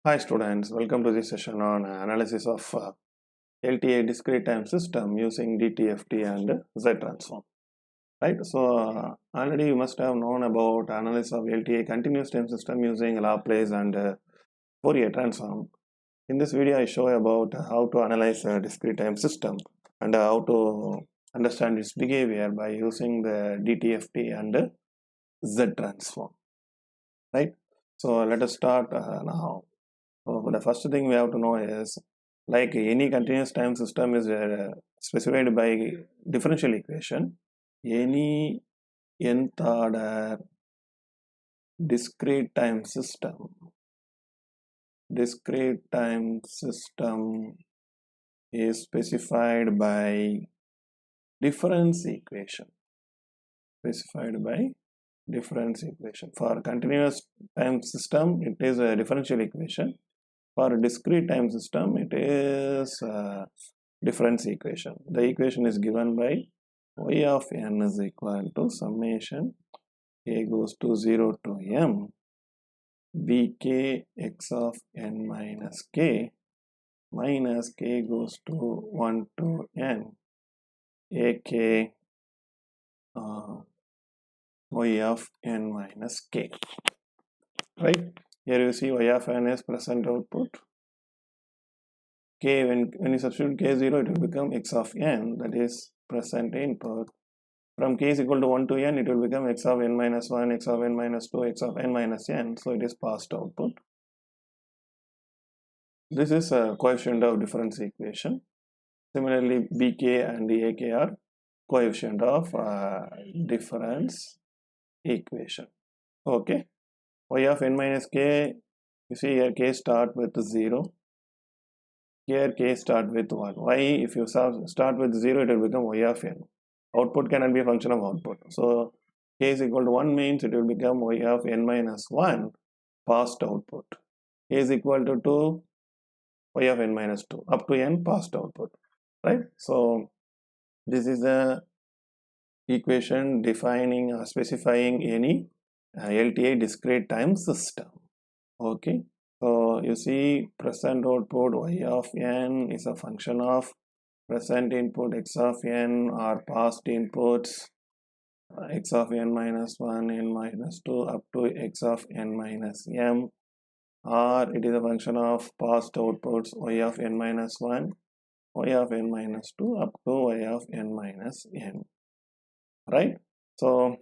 Hi students, welcome to this session on analysis of LTA discrete time system using Dtft and Z transform. Right, so already you must have known about analysis of LTA continuous time system using Laplace and Fourier transform. In this video I show about how to analyze a discrete time system and how to understand its behavior by using the Dtft and Z transform. Right, so let us start now. So the first thing we have to know is, like any continuous time system is specified by differential equation, any nth order discrete time system is specified by difference equation. For continuous time system, it is a differential equation. For a discrete time system, it is a difference equation. The equation is given by y of n is equal to summation k goes to 0 to m bk x of n minus k goes to 1 to n ak y of n minus k. Right, here you see y of n is present output. K, when you substitute k0, it will become x of n, that is present input. From k is equal to 1 to n, it will become x of n minus 1, x of n minus 2, x of n minus n, so it is passed output. This is a coefficient of difference equation. Similarly, bk and ak are coefficient of difference equation. Okay, y of n minus k, you see here k start with 0. Here k start with 1. Why? If you start with 0, it will become y of n. Output cannot be a function of output. So k is equal to 1 means it will become y of n minus 1 passed output. K is equal to 2, y of n minus 2 up to n passed output. Right? So this is the equation defining or specifying any LTA discrete time system. Okay. So you see present output y of n is a function of present input x of n or past inputs x of n minus 1, n minus 2 up to x of n minus m, or it is a function of past outputs y of n minus 1, y of n minus 2 up to y of n minus n. Right? So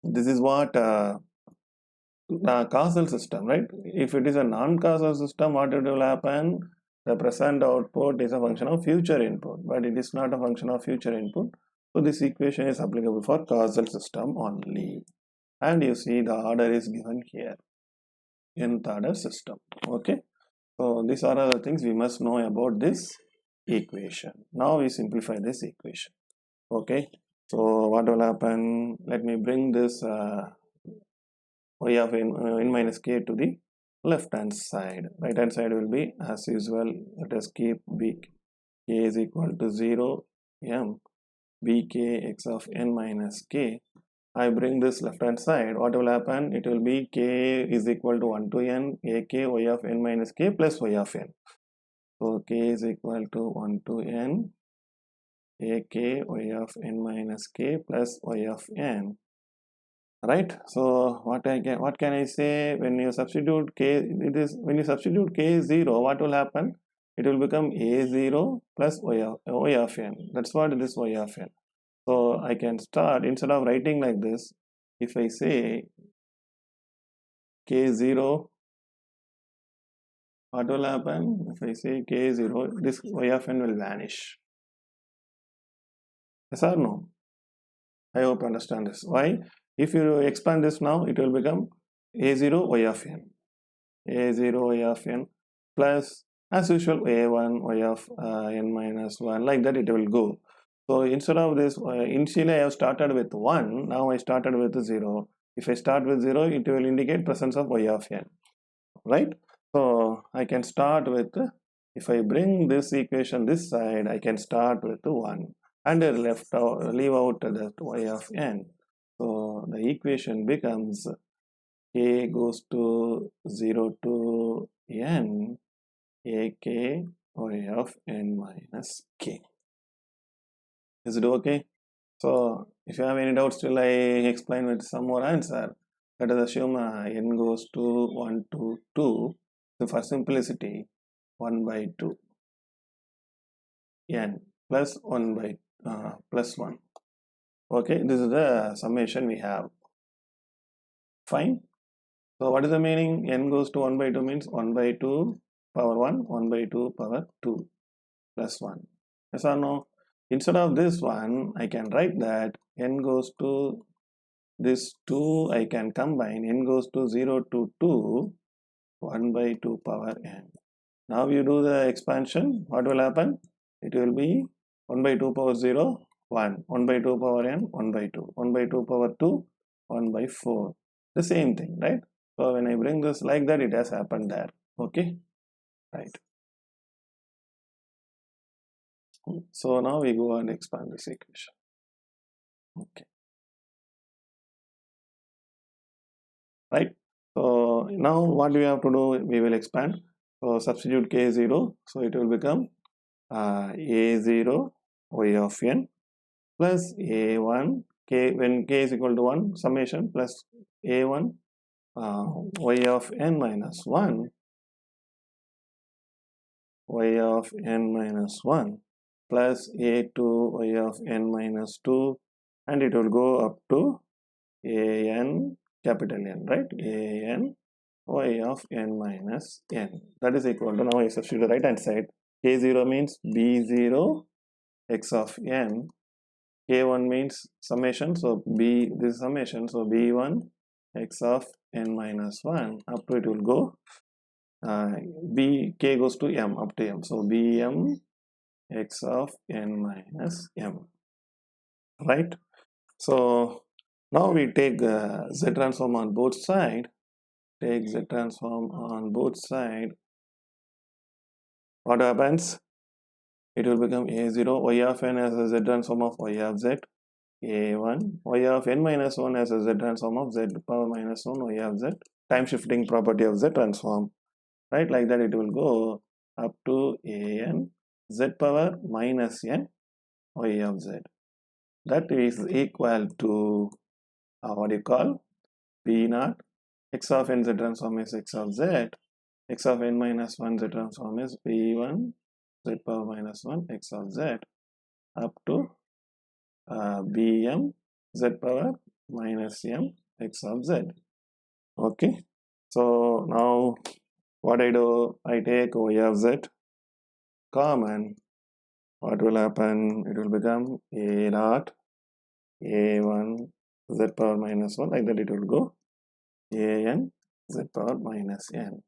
this is what the causal system, right? If it is a non-causal system, what it will happen? The present output is a function of future input, but it is not a function of future input. So this equation is applicable for causal system only. And you see the order is given here, nth order system. Okay. So these are the things we must know about this equation. Now we simplify this equation. Okay. So what will happen? Let me bring this y of n minus k to the left hand side. Right hand side will be as usual. Let us keep b k is equal to 0 m bk x of n minus k. I bring this left hand side. What will happen? It will be k is equal to 1 to n ak y of n minus k plus y of n. So k is equal to 1 to n ak y of n minus k plus y of n. Right, so what can I say? When you substitute k, when you substitute k 0, what will happen? It will become a0 plus y of n. That's what it is, y of n. So I can start, instead of writing like this, if I say k0, what will happen? If I say k0, this y of n will vanish. Yes or no? I hope you understand this. Why? If you expand this now, it will become a0 y of n. a0 y of n plus, as usual, a1 y of n minus 1, like that it will go. So instead of this, initially I have started with 1, now I started with 0. If I start with 0, it will indicate presence of y of n. Right? So I can start with, if I bring this equation this side, I can start with 1 and leave out the y of n. So the equation becomes k goes to 0 to n ak y of n minus k. Is it okay? So if you have any doubts, still I explain with some more answer. Let us assume n goes to 1 to 2. So for simplicity, 1 by 2 n plus 1 by plus 1. Okay, this is the summation we have. Fine. So what is the meaning? N goes to 1 by 2 means 1 by 2 power 1, 1 by 2 power 2 plus 1. Yes or no? Instead of this one, I can write that n goes to this 2, I can combine n goes to 0 to 2, 1 by 2 power n. Now you do the expansion, what will happen? It will be 1 by 2 power 0, 1, 1 by 2 power n, 1 by 2, 1 by 2 power 2, 1 by 4. The same thing, right? So when I bring this like that, it has happened there. Okay, right. So now we go and expand this equation. Okay, right. So now what do we have to do? We will expand. So substitute k0. So it will become a0 y of n plus a1 k, when k is equal to 1, summation plus a1 y of n minus 1 y of n minus 1 plus a2 y of n minus 2, and it will go up to an capital N, right? An y of n minus n. That is equal to, now I substitute the right hand side. K0 means b0 x of n. K1 means summation, so b, this is summation, so b1 x of n minus 1 up to, it will go k goes to m, up to m, so bm x of n minus m, right? So now we take z transform on both sides. Take z transform on both sides. What happens? It will become a0 y of n as a z transform of y of z, a1 y of n minus 1 as a z transform of z power minus 1 y of z, time shifting property of z transform, right? Like that it will go up to an z power minus n y of z. That is equal to what do you call, b naught x of n z transform is x of z, x of n minus 1 z transform is b1 z power minus 1 x of z up to bm z power minus m x of z. Okay, so now what I do, I take y of z common. What will happen? It will become a naught a1 z power minus 1, like that it will go an z power minus n.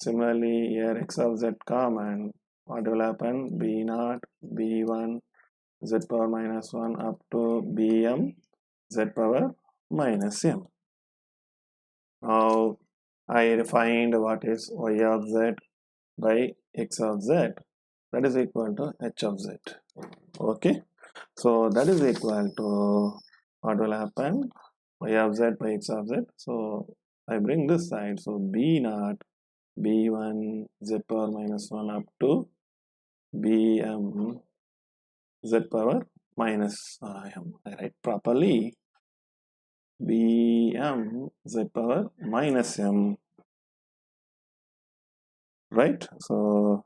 Similarly, here x of z common, what will happen? b naught b1 z power minus 1 up to bm z power minus m. Now I find what is y of z by x of z, that is equal to h of z. Okay, so that is equal to, what will happen? Y of z by x of z. So I bring this side, so b naught b1 z power minus 1 up to bm z power minus m. I write properly bm z power minus m, right? So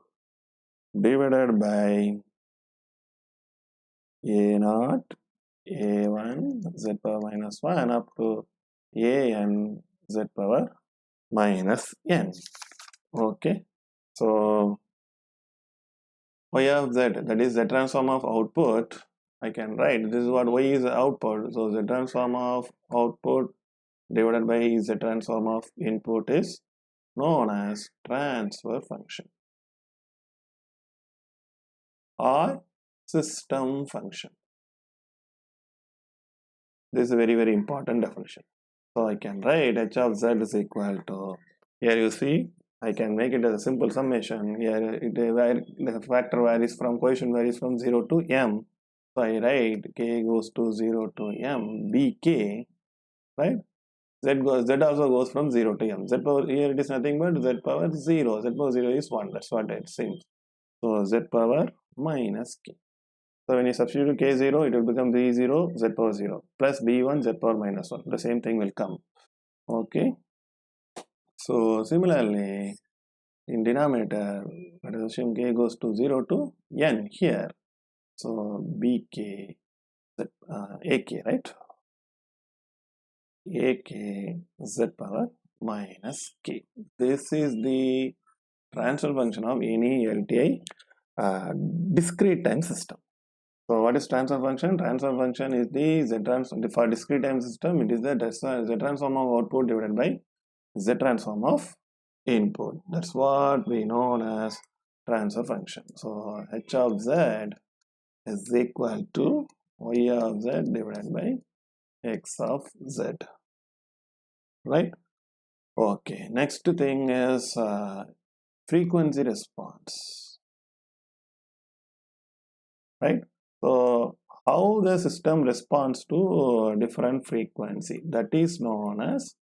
divided by a naught a1 z power minus 1 up to an z power minus n. Okay, so y of z, that is the transform of output, I can write, this is what y is output, so the transform of output divided by the transform of input is known as transfer function or system function. This is a very, very important definition. So I can write h of z is equal to, here you see, I can make it as a simple summation. Here the factor varies from, coefficient varies from 0 to m. So I write k goes to 0 to m bk, right? Z also goes from 0 to m. Z power, here it is nothing but Z power 0. Z power 0 is 1. That's what it seems. So Z power minus k. So when you substitute k0, it will become b0 Z power 0 plus b1 Z power minus 1. The same thing will come. Okay. So similarly, in denominator, let us assume k goes to 0 to n here. So bk, ak, right? ak Z power minus k. This is the transfer function of any LTI discrete time system. So what is transfer function? Transfer function is the Z transform for discrete time system. It is the Z transform of output divided by Z transform of input. That's what we know as transfer function. So h of z is equal to y of z divided by x of z. Right? Okay. Next thing is frequency response. Right? So how the system responds to different frequency, that is known as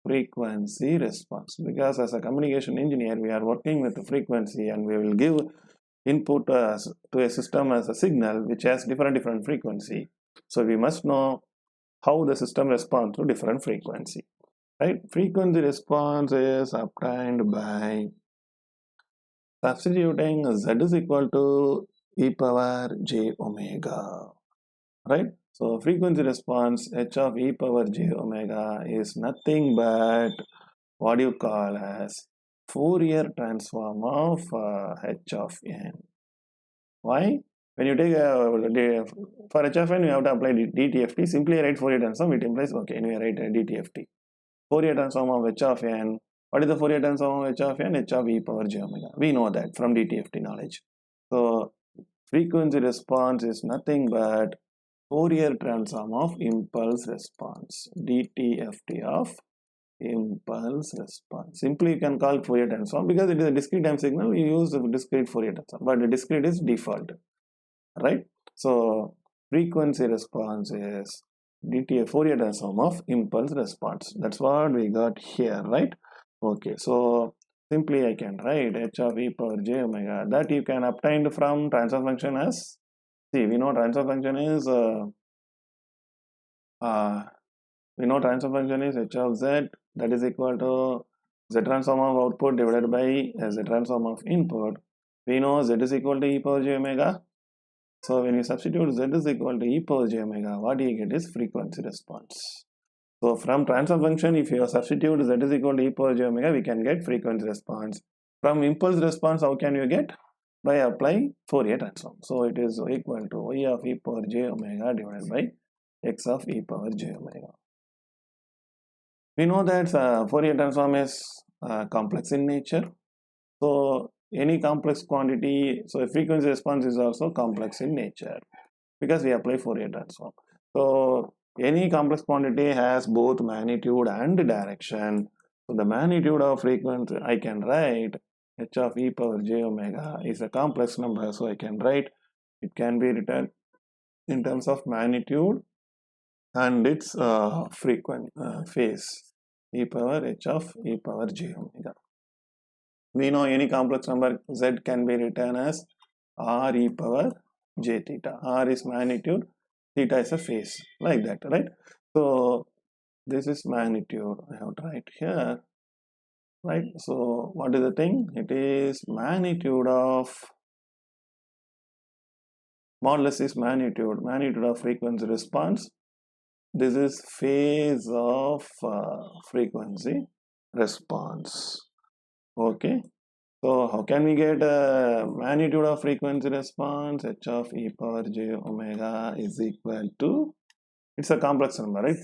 frequency response. Because as a communication engineer, we are working with the frequency and we will give input to a system as a signal which has different frequency. So we must know how the system responds to different frequency. Right? Frequency response is obtained by substituting z is equal to e power j omega. Right? So frequency response h of e power j omega is nothing but what you call as Fourier transform of h of n. Why? When you take for h of n, you have to apply Dtft. Simply write Fourier transform. It implies okay. Anyway, write Dtft. Fourier transform of h of n. What is the Fourier transform of h of n? H of e power j omega. We know that from Dtft knowledge. So frequency response is nothing but Fourier transform of impulse response. Dtft of impulse response. Simply you can call Fourier transform because it is a discrete time signal. We use the discrete Fourier transform, but the discrete is default. Right? So frequency response is Dtft Fourier transform of impulse response. That's what we got here, right? Okay, so simply I can write h of e power j omega that you can obtain from transfer function as, see, we know transfer function is h of z that is equal to z transform of output divided by z transform of input. We know z is equal to e power j omega. So when you substitute z is equal to e power j omega, what you get is frequency response. So from transfer function, if you substitute z is equal to e power j omega, we can get frequency response. From impulse response, how can you get? By applying Fourier transform. So it is equal to y of e power j omega divided by x of e power j omega. We know that Fourier transform is complex in nature. So any complex quantity, so frequency response is also complex in nature because we apply Fourier transform. So any complex quantity has both magnitude and direction. So the magnitude of frequency, I can write h of e power j omega is a complex number. So I can write, it can be written in terms of magnitude and its phase, e power h of e power j omega. We know any complex number z can be written as r e power j theta. R is magnitude, theta is a phase, like that, right? So this is magnitude. I have to write here, right? So what is the thing? It is magnitude of, modulus is magnitude of frequency response. This is phase of frequency response. Okay. So how can we get magnitude of frequency response? H of e power j omega is equal to, it's a complex number, right?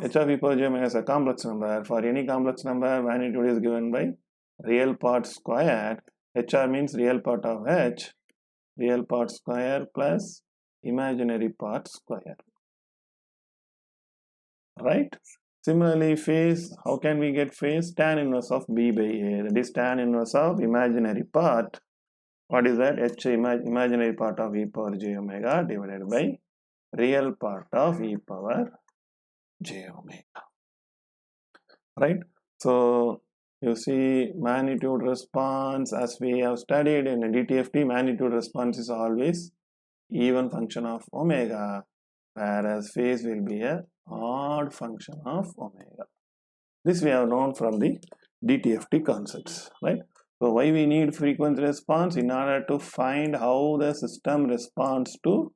H of e power j omega is a complex number. For any complex number, magnitude is given by real part square. HR means real part of h, real part square plus imaginary part square. Right? Similarly, phase, how can we get phase? Tan inverse of b by a. That is tan inverse of imaginary part. What is that? H imaginary part of e power j omega divided by real part of e power j omega. right? So you see magnitude response, as we have studied in DTFT, magnitude response is always even function of omega, whereas phase will be a odd function of omega. This we have known from the DTFT concepts, right? So why we need frequency response? In order to find how the system responds to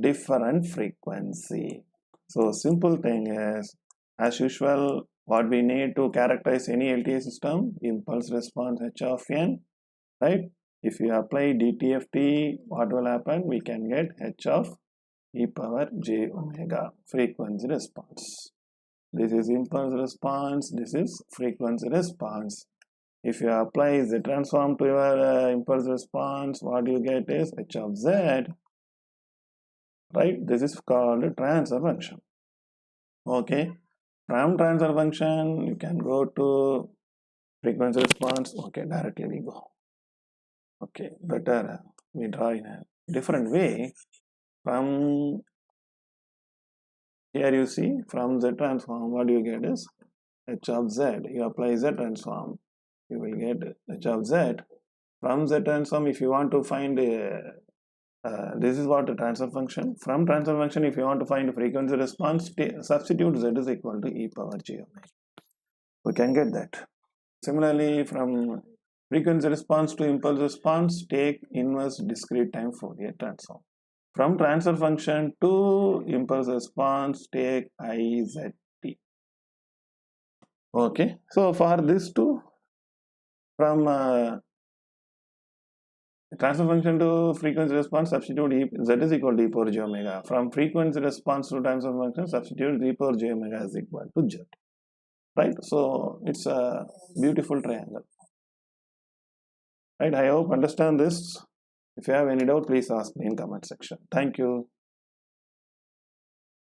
different frequency. So simple thing is, as usual, what we need to characterize any LTI system, impulse response h of n, right? If you apply DTFT, what will happen? We can get h of e power j omega, frequency response. This is impulse response, this is frequency response. If you apply the transform to your impulse response, what you get is h of z, right? This is called transfer function. Okay, from transfer function you can go to frequency response. Okay, directly we go. Okay, better we draw in a different way. From here you see, from z transform, what you get is h of z. You apply z transform, you will get h of z. From z transform, if you want to find this is what the transfer function. From transfer function, if you want to find frequency response, substitute z is equal to e power j omega. We can get that. Similarly, from frequency response to impulse response, take inverse discrete time Fourier transform. From transfer function to impulse response, take IZT. Okay, so for this too, from transfer function to frequency response, substitute z is equal to e power j omega. From frequency response to transfer function, substitute e power j omega is equal to z. Right? So it's a beautiful triangle. Right? I hope understand this. If you have any doubt, please ask me in comment section. Thank you.